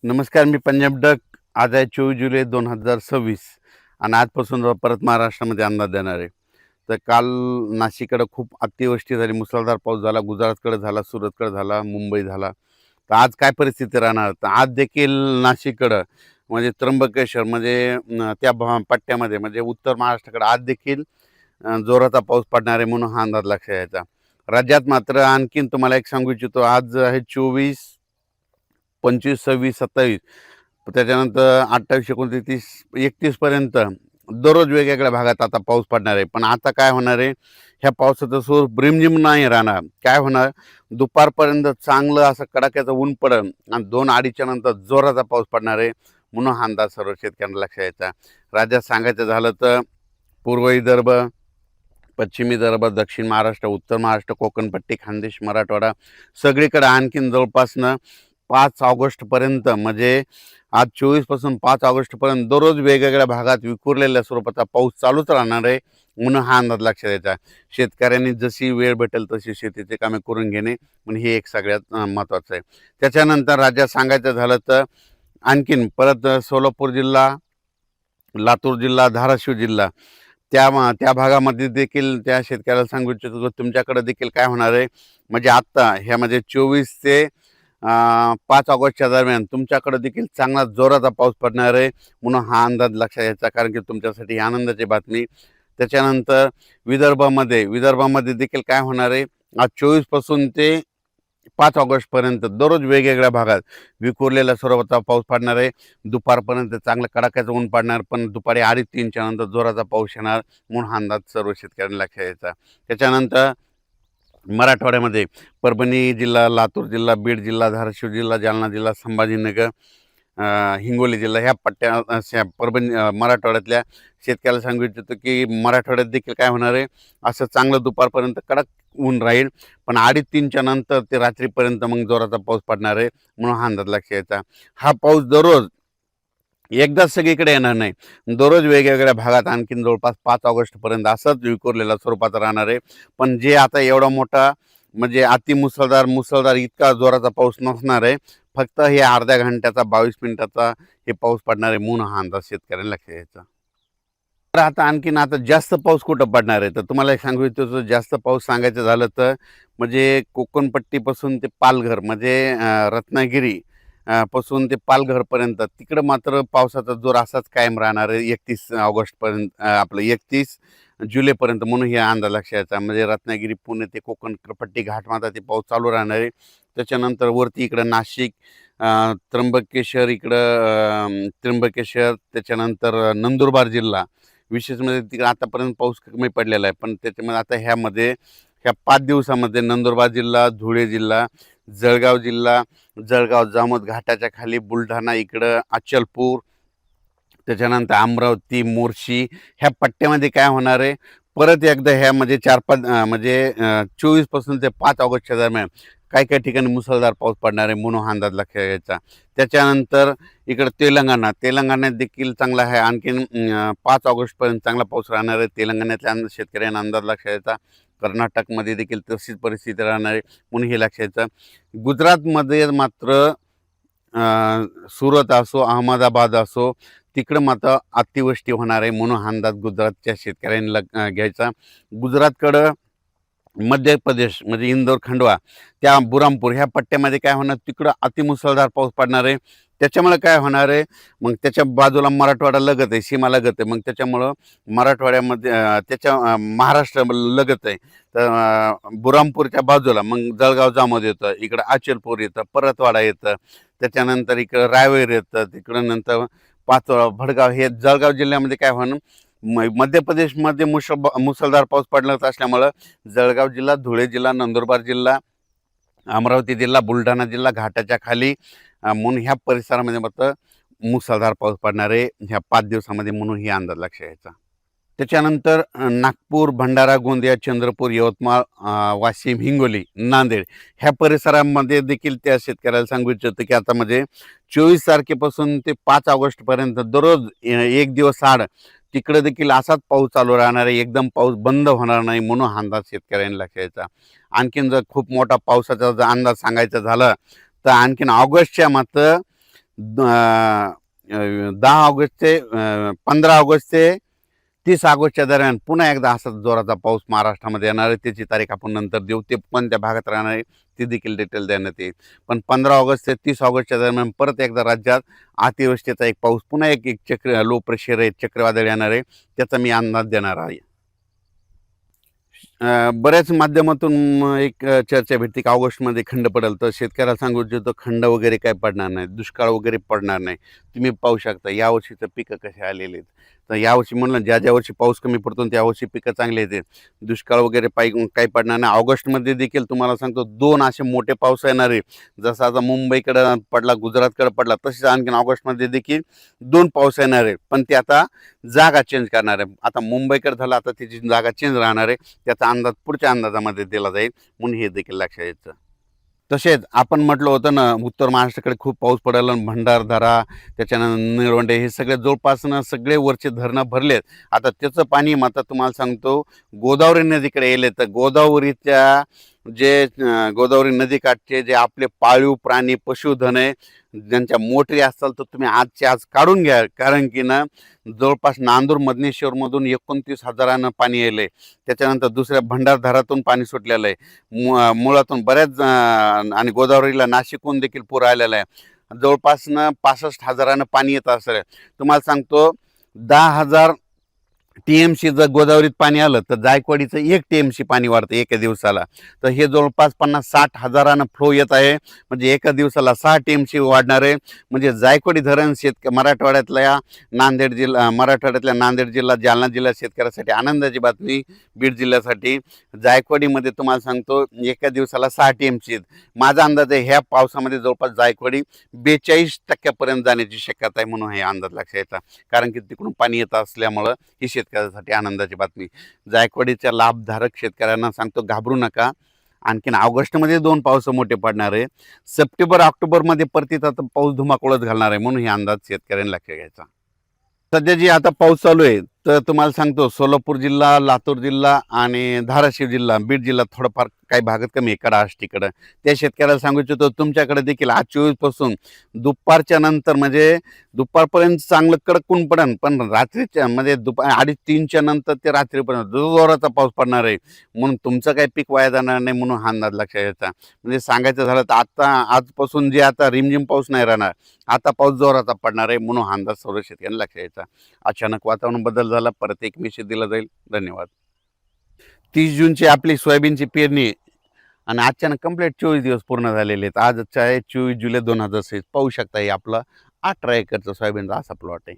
नमस्कार, मी पंजाब डक. आज आहे 24 जुलै 2026 आणि आजपासून परत महाराष्ट्रामध्ये अंदाज देणार आहे. तर काल नाशिककडे खूप अतिवृष्टी झाली, मुसळधार पाऊस झाला, गुजरातकडे झाला, सुरतकडे झाला, मुंबई झाला. तर आज काय परिस्थिती राहणार? तर आज देखील नाशिककडं म्हणजे त्र्यंबकेश्वर म्हणजे पट्ट्यामध्ये म्हणजे उत्तर महाराष्ट्राकडे आज देखील जोराचा पाऊस पडणार आहे म्हणून हा अंदाज लक्षात यायचा. राज्यात मात्र आणखीन तुम्हाला एक सांगू इच्छितो, आज आहे 24, 25, 26, 27, त्याच्यानंतर 28, 29, 30, 31पर्यंत दररोज वेगवेगळ्या भागात आता पाऊस पडणार आहे. पण आता काय होणार आहे, ह्या पावसाचं स्वरूप रिमझिम नाही राहणार. काय होणार, दुपारपर्यंत चांगलं असं कडाक्याचं ऊन पडेल आणि 2-2:30च्या नंतर जोराचा पाऊस पडणार आहे म्हणून हा अंदाज सर्व शेतकऱ्यांना लक्षात यायचा. राज्यात सांगायचं झालं तर पूर्व विदर्भ, पश्चिम विदर्भ, दक्षिण महाराष्ट्र, उत्तर महाराष्ट्र, कोकणपट्टी, खानदेश, मराठवाडा सगळीकडे आणखीन जवळपासनं 5 ऑगस्टपर्यंत म्हणजे आज 24 पासून 5 ऑगस्टपर्यंत दररोज वेगवेगळ्या भागात विखुरलेल्या स्वरूपाचा पाऊस चालूच राहणार आहे म्हणून हा अंदाज लक्षात यायचा. शेतकऱ्यांनी जशी वेळ भेटेल तशी शेतीचे कामे करून घेणे म्हणजे हे एक सगळ्यात महत्त्वाचं आहे. त्याच्यानंतर राज्यात सांगायचं झालं तर आणखीन परत सोलापूर जिल्हा, लातूर जिल्हा, धाराशिव जिल्हा त्या भागामध्ये देखील त्या शेतकऱ्याला सांगू इच्छितो तुमच्याकडे देखील काय होणार आहे, म्हणजे आत्ता ह्यामध्ये 24 ते 5 ऑगस्टच्या दरम्यान तुमच्याकडे देखील चांगला जोराचा पाऊस पडणार आहे म्हणून हा अंदाज लक्षात यायचा, कारण की तुमच्यासाठी ही आनंदाची बातमी. त्याच्यानंतर विदर्भामध्ये देखील काय होणार आहे, आज 24 पासून ते 5 ऑगस्टपर्यंत दररोज वेगवेगळ्या भागात विखुरलेल्या स्वरूपाचा पाऊस पडणार आहे. दुपारपर्यंत चांगलं कडाक्याचं ऊन पडणार, पण दुपारी 2:30-3च्या नंतर जोराचा पाऊस येणार म्हणून हा अंदाज सर्व शेतकऱ्यांना लक्षात यायचा. त्याच्यानंतर मराठवाड्यामध्ये परभणी जिल्हा, लातूर जिल्हा, बीड जिल्हा, धाराशिव जिल्हा, जालना जिल्हा, संभाजीनगर, हिंगोली जिल्हा ह्या मराठवाड्यातल्या शेतकऱ्याला सांगू इच्छितो की मराठवाड्यात देखील काय होणार आहे, असं चांगलं दुपारपर्यंत कडक ऊन राहील, पण 2:30-3च्या नंतर ते रात्रीपर्यंत मग जोराचा पाऊस पडणार आहे म्हणून हा अंदाज लक्षात यायचा. हा पाऊस दररोज एकदाच सगळीकडे येणार नाही, दररोज वेगवेगळ्या भागात आणखीन जवळपास 5 ऑगस्टपर्यंत असंच विखुरलेल्या स्वरूपाचा राहणार आहे. पण जे आता एवढा मोठा म्हणजे मुसळधार इतका जोराचा पाऊस नसणार आहे, फक्त हे अर्ध्या घंट्याचा 22 मिनिटाचा हे पाऊस पडणार आहे म्हणून हा अंदाज शेतकऱ्यांना लक्षात यायचा. तर आता जास्त पाऊस कुठं पडणार आहे, तर तुम्हाला एक सांगू इच्छितो, जास्त पाऊस सांगायचं झालं तर म्हणजे कोकणपट्टीपासून ते पालघर म्हणजे रत्नागिरी पासून ते पालघरपर्यंत तिकडं मात्र पावसाचा जोर असाच कायम राहणार आहे 31 ऑगस्टपर्यंत, आपलं 31 जुलैपर्यंत म्हणून हे अंदाज लक्षात यायचा. म्हणजे रत्नागिरी, पुणे ते कोकणपट्टी घाटमाता ते पाऊस चालू राहणार आहे. त्याच्यानंतर वरती इकडं नाशिक, त्र्यंबकेश्वर, त्याच्यानंतर नंदुरबार जिल्हा विशेष म्हणजे तिकडे आतापर्यंत पाऊस कमी पडलेला आहे, पण त्याच्यामध्ये आता ह्या 5 दिवसामध्ये नंदुरबार जिल्हा, धुळे जिल्हा, जळगाव जामोद घाटाच्या खाली, बुलढाणा इकडं, अचलपूर, त्याच्यानंतर अमरावती, मोर्शी ह्या पट्ट्यामध्ये काय होणार आहे, परत एकदा ह्यामध्ये 4-5 म्हणजे 24 पासून ते 5 ऑगस्टच्या दरम्यान काही ठिकाणी मुसळधार पाऊस पडणार आहे म्हणून हा अंदाज लक्षात घ्यायचा. त्याच्यानंतर इकडं तेलंगणात देखील चांगला आहे, आणखीन 5 ऑगस्टपर्यंत चांगला पाऊस राहणार आहे. तेलंगणातल्या शेतकऱ्यांना अंदाज लक्षात यायचा. कर्नाटकमध्ये देखील तशीच परिस्थिती राहणार आहे म्हणून हे लक्षात यायचं. गुजरातमध्ये मात्र सुरत असो, अहमदाबाद असो, तिकडं मात्र अतिवृष्टी होणार आहे म्हणून हा अंदाज गुजरातच्या शेतकऱ्यांनी घ्यायचा. गुजरातकडं मध्य प्रदेश म्हणजे इंदोर, खंडवा, त्या बुरामपूर ह्या पट्ट्यामध्ये काय होणार, तिकडं अतिमुसळधार पाऊस पडणार आहे. त्याच्यामुळे काय होणार आहे, मग त्याच्या बाजूला मराठवाडा लगत आहे, सीमा लगत आहे, मग त्याच्यामुळं मराठवाड्यामध्ये महाराष्ट्र लगत आहे. तर बुरामपूरच्या बाजूला मग जळगाव जामोद येतं, इकडं अचलपूर येतं, परतवाडा येतं, त्याच्यानंतर इकडं रायवेर येतं, तिकडं नंतर पाचोळा, भडगाव हे जळगाव जिल्ह्यामध्ये काय होणार, मध्य प्रदेशमध्ये मुसळधार पाऊस पडणार असल्यामुळं जळगाव जिल्हा, धुळे जिल्हा, नंदुरबार जिल्हा, अमरावती जिल्हा, बुलढाणा जिल्हा घाटाच्या खाली म्हणून ह्या परिसरामध्ये मात्र मुसळधार पाऊस पडणार आहे ह्या 5 दिवसामध्ये म्हणून ही अंदाज लक्षात यायचा. त्याच्यानंतर नागपूर, भंडारा, गोंदिया, चंद्रपूर, यवतमाळ, वाशिम, हिंगोली, नांदेड ह्या परिसरामध्ये देखील त्या शेतकऱ्याला सांगू इच्छितो की आता म्हणजे 24 तारखेपासून ते 5 ऑगस्टपर्यंत दररोज एक दिवस आड तिकडे देखील असाच पाऊस चालू राहणार आहे, एकदम पाऊस बंद होणार नाही म्हणून हा अंदाज शेतकऱ्यांनी लक्षात यायचा. आणखीन जर खूप मोठा पावसाचा जर अंदाज सांगायचा झाला तर आणखीन ऑगस्टच्या मात्र 10 ऑगस्ट ते 15 ऑगस्ट ते 30 ऑगस्टच्या दरम्यान पुन्हा एकदा असा जोराचा पाऊस महाराष्ट्रामध्ये येणार आहे. त्याची तारीख आपण नंतर देऊ. ते कोणत्या भागात राहणार आहे ती देखील डिटेल देण्यात येईल. पण 15 ऑगस्ट ते 30 ऑगस्टच्या दरम्यान परत एकदा राज्यात अतिवृष्टीचा एक पाऊस पुन्हा एक एक लो प्रेशर आहे, चक्रीवादळ येणार आहे. त्याचा मी अंदाज देणार आहे. बऱ्याच माध्यमातून एक चर्चा भेटते की ऑगस्टमध्ये खंड पडेल. तर शेतकऱ्याला सांगू इच्छितो खंड वगैरे काही पडणार नाही, दुष्काळ वगैरे पडणार नाही. तुम्ही पाहू शकता यावर्षीचं पिकं कसे आलेले आहेत. तर यावर्षी म्हणलं ज्या वर्षी पाऊस कमी पडतो त्यावर्षी पिकं चांगले येते. दुष्काळ वगैरे काही पडणार नाही. ऑगस्टमध्ये देखील तुम्हाला सांगतो 2 असे मोठे पाऊस येणार आहे. जसं आता मुंबईकडं पडला, गुजरातकडे पडला, तसेच आणखीन ऑगस्टमध्ये देखील 2 पाऊस येणार आहे. पण ते आता जागा चेंज करणार आहे. आता मुंबईकडे झालं, आता त्याची जागा चेंज राहणार आहे. त्याचा अंदाज पुढच्या अंदाजामध्ये दिला जाईल, म्हणून हे देखील लक्षात यायचं. तसेच आपण म्हटलं होतं ना उत्तर महाराष्ट्राकडे खूप पाऊस पडेल आणि भंडारदरा त्याच्यानंतर निळवंडे हे सगळे जवळपास सगळे वरचे धरणं भरलेत. आता त्याचं पाणी आता तुम्हाला सांगतो गोदावरी नदीकडे येईल. तर गोदावरीच्या जे गोदावरी नदीकाठचे जे आपले पाळीव प्राणी पशुधन आहे, ज्यांच्या मोटरी असतात तर तुम्ही आजच्या आज काढून घ्या. कारण की ना जवळपास नांदूर मधनेश्वरमधून 29,000 पाणी येईल. त्याच्यानंतर दुसऱ्या भंडारदरातून पाणी सुटलेलं आहे. मुळातून बऱ्याच आणि गोदावरीला नाशिकहून देखील पूर आलेला आहे. जवळपास 65,000 पाणी येत असेल. तुम्हाला सांगतो 10,000 TMC जर गोदावरीत पाणी आलं तर जायकवाडीचं 1 TMC पाणी वाढतं एका दिवसाला. तर हे जवळपास 50-60,000 फ्लो येत आहे. म्हणजे एका दिवसाला 6 TMC वाढणार आहे. म्हणजे जायकवाडी धरण मराठवाड्यातल्या नांदेड जिल्हा, जालना जिल्हा शेतकऱ्यासाठी आनंदाची बातमी. बीड जिल्ह्यासाठी जायकवाडीमध्ये तुम्हाला सांगतो एका दिवसाला 6 TMC. माझा अंदाज आहे ह्या पावसामध्ये जवळपास जायकवाडी 42% जाण्याची शक्यता आहे, म्हणून हे अंदाज लक्षात येतात. कारण की तिकडून पाणी येत असल्यामुळं ही शेतकऱ्यासाठी आनंदाची बातमी. जायकवाडीच्या लाभधारक शेतकऱ्यांना सांगतो घाबरू नका. आणखीन ऑगस्टमध्ये 2 पाऊस मोठे पडणार आहे. सप्टेंबर ऑक्टोबरमध्ये परतीत आता पाऊस धुमाकूळच घालणार आहे, म्हणून हे अंदाज शेतकऱ्यांनी लक्षात घ्यायचा. सध्या जी आता पाऊस चालू आहे तर तुम्हाला सांगतो सोलापूर जिल्हा, लातूर जिल्हा आणि धाराशिव जिल्हा, बीड जिल्हा थोडंफार काही भागात कमी आहे, कडाष्टीकडं. त्या शेतकऱ्याला सांगू इच्छितो तुमच्याकडे देखील आज 24 पासून दुपारच्या नंतर म्हणजे दुपारपर्यंत चांगलं कडक ऊन पडेल, पण रात्रीच्या म्हणजे दुपार 2:30-3च्या नंतर ते रात्रीपर्यंत जोराचा पाऊस पडणार आहे. म्हणून तुमचं काही पीक वाया जाणार नाही, म्हणून हा अंदाज लक्षात घ्यायचा. म्हणजे सांगायचं झालं तर आता आजपासून जे आता रिमझिम पाऊस नाही राहणार, आता पाऊस जोराचा पडणार आहे, म्हणून हा अंदाज सर्व शेतकऱ्यांना लक्षात घ्यायचा. अचानक वातावरण बदल झाला, परत एक मेसेज दिला जाईल. धन्यवाद. 30 जूनची आपली सोयाबीनची पेरणी आणि अचानक कंप्लीट 24 दिवस पूर्ण झालेले आहेत. आजचा आहे 24 जुलै 2023. पाहू शकता हे आपला 18 एकरचा सोयाबीनचा असा प्लॉट आहे.